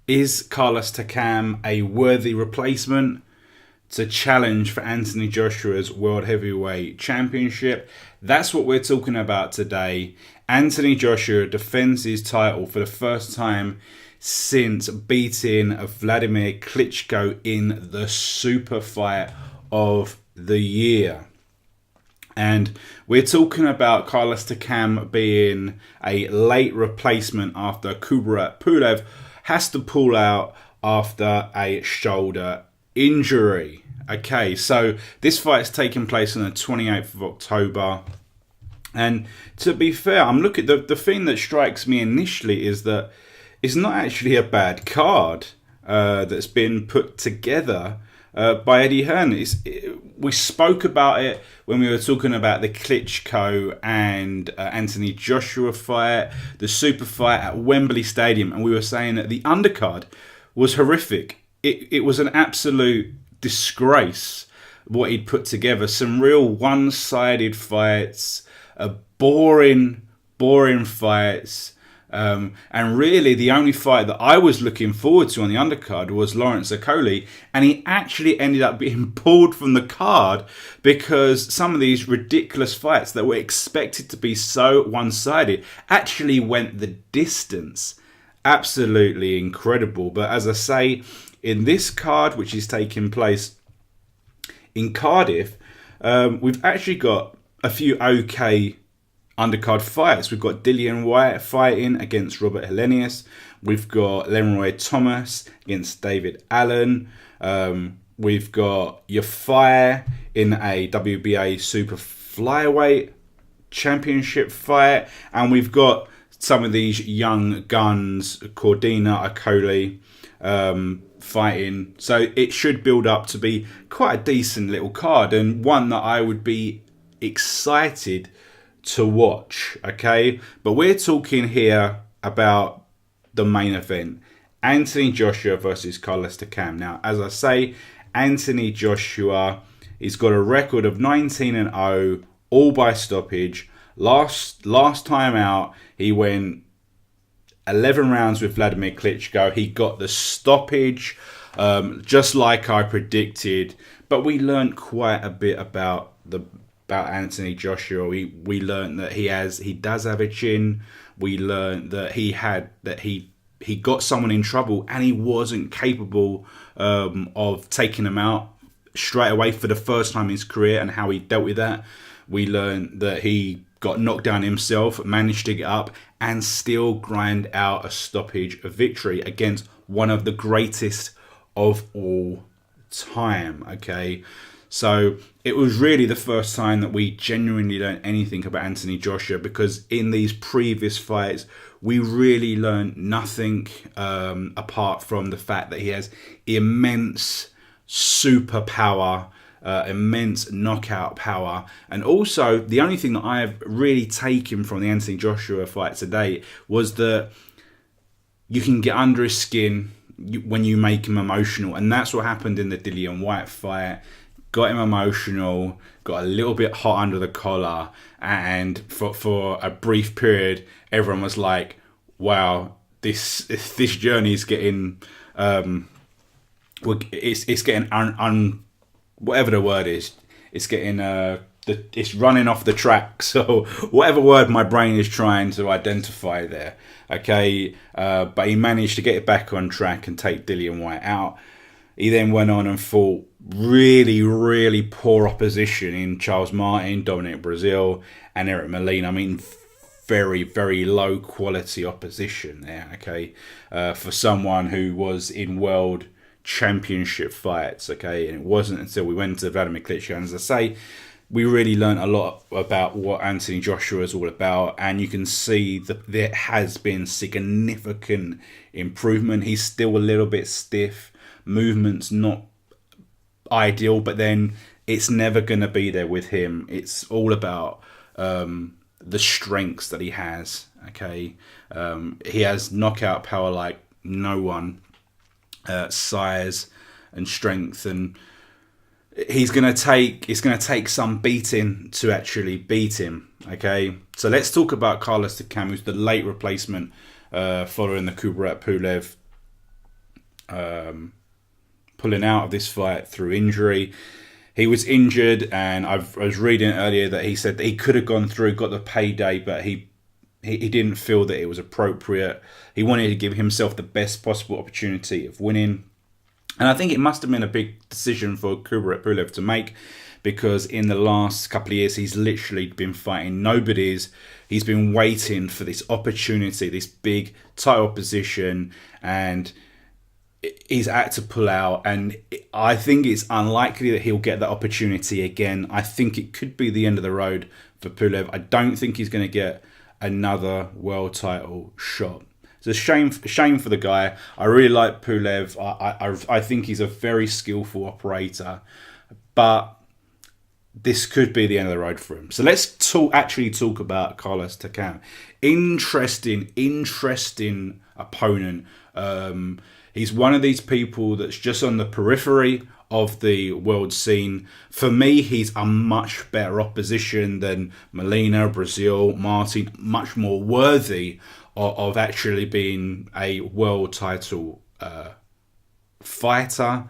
Is Carlos Takam a worthy replacement to challenge for Anthony Joshua's World Heavyweight Championship? That's what we're talking about today. Anthony Joshua defends his title for the first time since beating Wladimir Klitschko in the super fight of the year. And we're talking about Carlos Takam being a late replacement after Kubrat Pulev has to pull out after a shoulder injury. Okay, so this fight's taking place on the 28th of October. And to be fair, I'm looking. The thing that strikes me initially is that it's not actually a bad card that's been put together by Eddie Hearn. We spoke about it when we were talking about the Klitschko and Anthony Joshua fight, the super fight at Wembley Stadium, and we were saying that the undercard was horrific. It was an absolute disgrace what he'd put together. Some real one-sided fights, boring fights. And really the only fight that I was looking forward to on the undercard was Lawrence Okolie, and he actually ended up being pulled from the card because some of these ridiculous fights that were expected to be so one-sided actually went the distance. Absolutely incredible. But as I say, in this card, which is taking place in Cardiff, we've actually got a few okay undercard fights. We've got Dillian Whyte fighting against Robert Helenius. We've got Leroy Thomas against David Allen. We've got Yafai in a WBA Super Flyweight Championship fight. And we've got some of these young guns, Cordina, Okolie, fighting. So it should build up to be quite a decent little card, and one that I would be excited to watch. Okay, but we're talking here about the main event, Anthony Joshua versus Carlos Takam. Now, as I say, Anthony Joshua, he's got a record of 19-0, all by stoppage. Last time out, he went 11 rounds with Wladimir Klitschko. He got the stoppage, just like I predicted. But we learned quite a bit about Anthony Joshua. We learned that he does have a chin. We learned that he got someone in trouble and he wasn't capable of taking him out straight away for the first time in his career, and how he dealt with that. We learned that he got knocked down himself, managed to get up and still grind out a stoppage victory against one of the greatest of all time. Okay, so it was really the first time that we genuinely learned anything about Anthony Joshua, because in these previous fights we really learned nothing apart from the fact that he has immense superpower, immense knockout power. And also the only thing that I have really taken from the Anthony Joshua fight today was that you can get under his skin when you make him emotional, and that's what happened in the Dillian Whyte fight. Got him emotional, got a little bit hot under the collar, and for a brief period everyone was like, wow, this journey is getting it's getting whatever the word is, it's getting it's running off the track. So whatever word my brain is trying to identify there. Okay, but he managed to get it back on track and take Dillian Whyte out. He then went on and fought really, really poor opposition in Charles Martin, Dominic Brazil, and Eric Molina. I mean, very, very low quality opposition there. Okay, for someone who was in world championship fights. Okay, and it wasn't until we went to Wladimir Klitschko, and as I say, we really learned a lot about what Anthony Joshua is all about, and you can see that there has been significant improvement. He's still a little bit stiff, movement's not ideal, but then it's never going to be there with him. It's all about the strengths that he has. Okay, he has knockout power like no one, size and strength, and it's going to take some beating to actually beat him. Okay, so let's talk about Carlos Takam, who's the late replacement following the Kubrat Pulev pulling out of this fight through injury. He was injured, and I was reading earlier that he said that he could have gone through, got the payday, but he didn't feel that it was appropriate. He wanted to give himself the best possible opportunity of winning. And I think it must have been a big decision for Kubrat Pulev to make, because in the last couple of years, he's literally been fighting nobodies. He's been waiting for this opportunity, this big title position, and he's had to pull out. And I think it's unlikely that he'll get that opportunity again. I think it could be the end of the road for Pulev. I don't think he's going to get another world title shot. It's a shame for the guy. I really like Pulev. I think he's a very skillful operator, but this could be the end of the road for him. So let's actually talk about Carlos Takam. Interesting opponent. He's one of these people that's just on the periphery of the world scene. For me, he's a much better opposition than Molina, Brazil, Martin, much more worthy of actually being a world title fighter,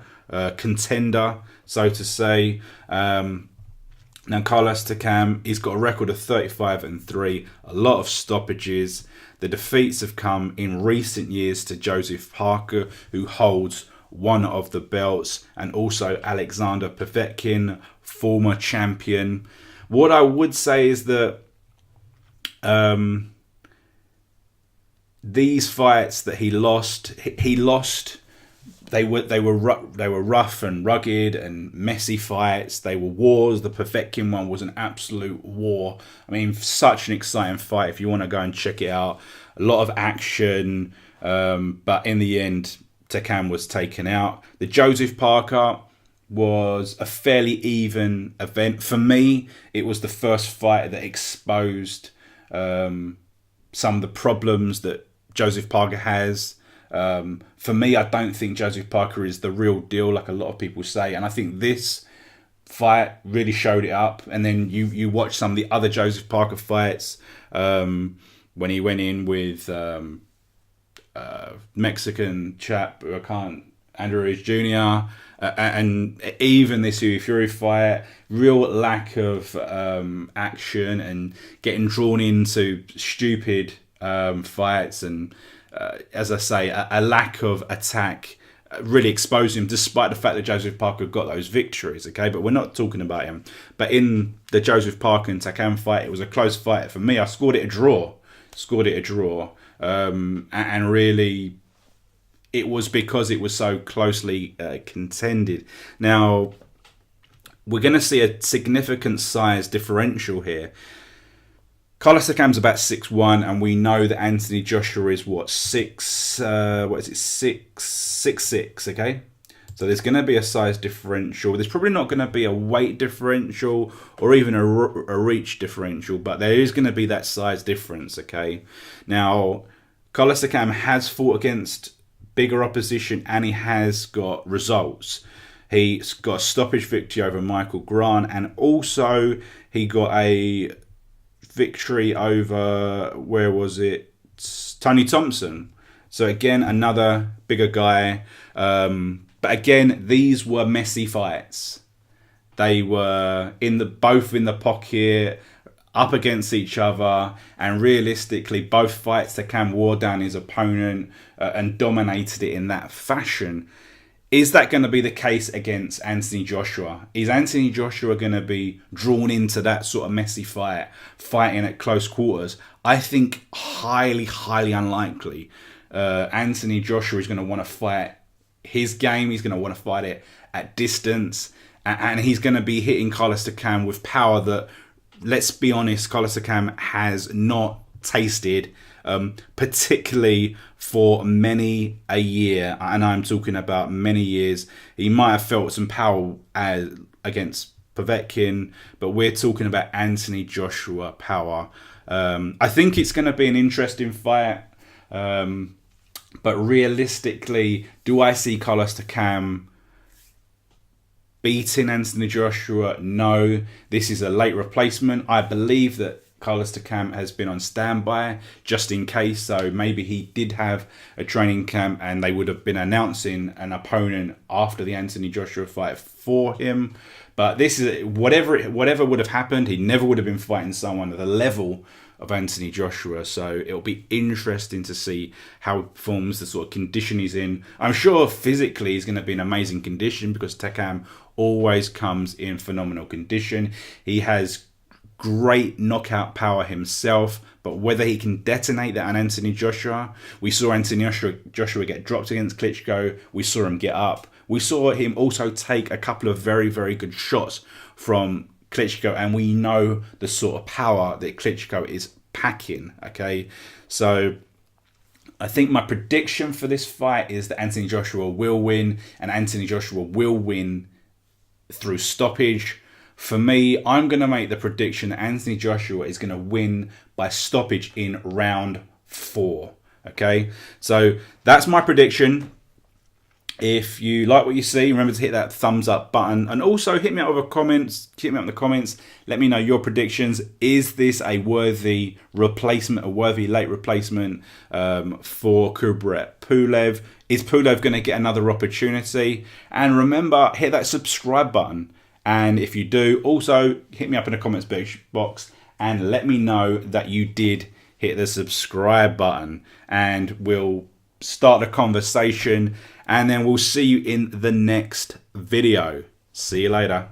contender, so to say. Now, Carlos Takam, he's got a record of 35-3, a lot of stoppages. The defeats have come in recent years to Joseph Parker, who holds one of the belts, and also Alexander Povetkin, former champion. What I would say is that these fights that he lost. They were rough and rugged and messy fights. They were wars. The Povetkin one was an absolute war. I mean, such an exciting fight. If you want to go and check it out, a lot of action. But in the end, Takam was taken out. The Joseph Parker was a fairly even event. For me, it was the first fight that exposed some of the problems that Joseph Parker has. For me, I don't think Joseph Parker is the real deal, like a lot of people say, and I think this fight really showed it up. And then you watch some of the other Joseph Parker fights, when he went in with Mexican chap who I can't, Andrew Jr., and even this Hughie Fury fight, real lack of action and getting drawn into stupid fights, and as I say, a lack of attack really exposed him, despite the fact that Joseph Parker got those victories, okay? But we're not talking about him. But in the Joseph Parker and Takam fight, it was a close fight for me. I scored it a draw. And really, it was because it was so closely contended. Now, we're going to see a significant size differential here. Carlos Takam's about 6'1", and we know that Anthony Joshua is what, 6'6", okay? So there's going to be a size differential. There's probably not going to be a weight differential or even a reach differential, but there is going to be that size difference, okay? Now, Carlos Takam has fought against bigger opposition, and he has got results. He's got a stoppage victory over Michael Browne, and also he got a victory over, where was it? Tony Thompson. So again, another bigger guy. But again, these were messy fights. They were both in the pocket, up against each other, and realistically, both fights Takam wore down his opponent and dominated it in that fashion. Is that going to be the case against Anthony Joshua? Is Anthony Joshua going to be drawn into that sort of messy fighting at close quarters? I think highly, highly unlikely. Anthony Joshua is going to want to fight his game. He's going to want to fight it at distance. And he's going to be hitting Carlos Takam with power that, let's be honest, Carlos Takam has not tasted, particularly for many a year, and I'm talking about many years. He might have felt some power against Povetkin, but we're talking about Anthony Joshua power. I think it's going to be an interesting fight, but realistically, do I see Carlos Takam beating Anthony Joshua? No. This is a late replacement. I believe that Carlos Takam has been on standby just in case. So maybe he did have a training camp and they would have been announcing an opponent after the Anthony Joshua fight for him. But this is whatever would have happened, he never would have been fighting someone at the level of Anthony Joshua. So it'll be interesting to see how he performs, the sort of condition he's in. I'm sure physically he's going to be in amazing condition because Takam always comes in phenomenal condition. He has great knockout power himself, but whether he can detonate that on Anthony Joshua, we saw Anthony Joshua get dropped against Klitschko, we saw him get up, we saw him also take a couple of very, very good shots from Klitschko, and we know the sort of power that Klitschko is packing, okay? So I think my prediction for this fight is that Anthony Joshua will win, and Anthony Joshua will win through stoppage. For me, I'm going to make the prediction that Anthony Joshua is going to win by stoppage in round 4. Okay, so that's my prediction. If you like what you see, remember to hit that thumbs up button, and also hit me up with comments. Hit me up in the comments. Let me know your predictions. Is this a worthy replacement, a worthy late replacement for Kubrat Pulev? Is Pulev going to get another opportunity? And remember, hit that subscribe button. And if you do, also hit me up in the comments box and let me know that you did hit the subscribe button, and we'll start the conversation, and then we'll see you in the next video. See you later.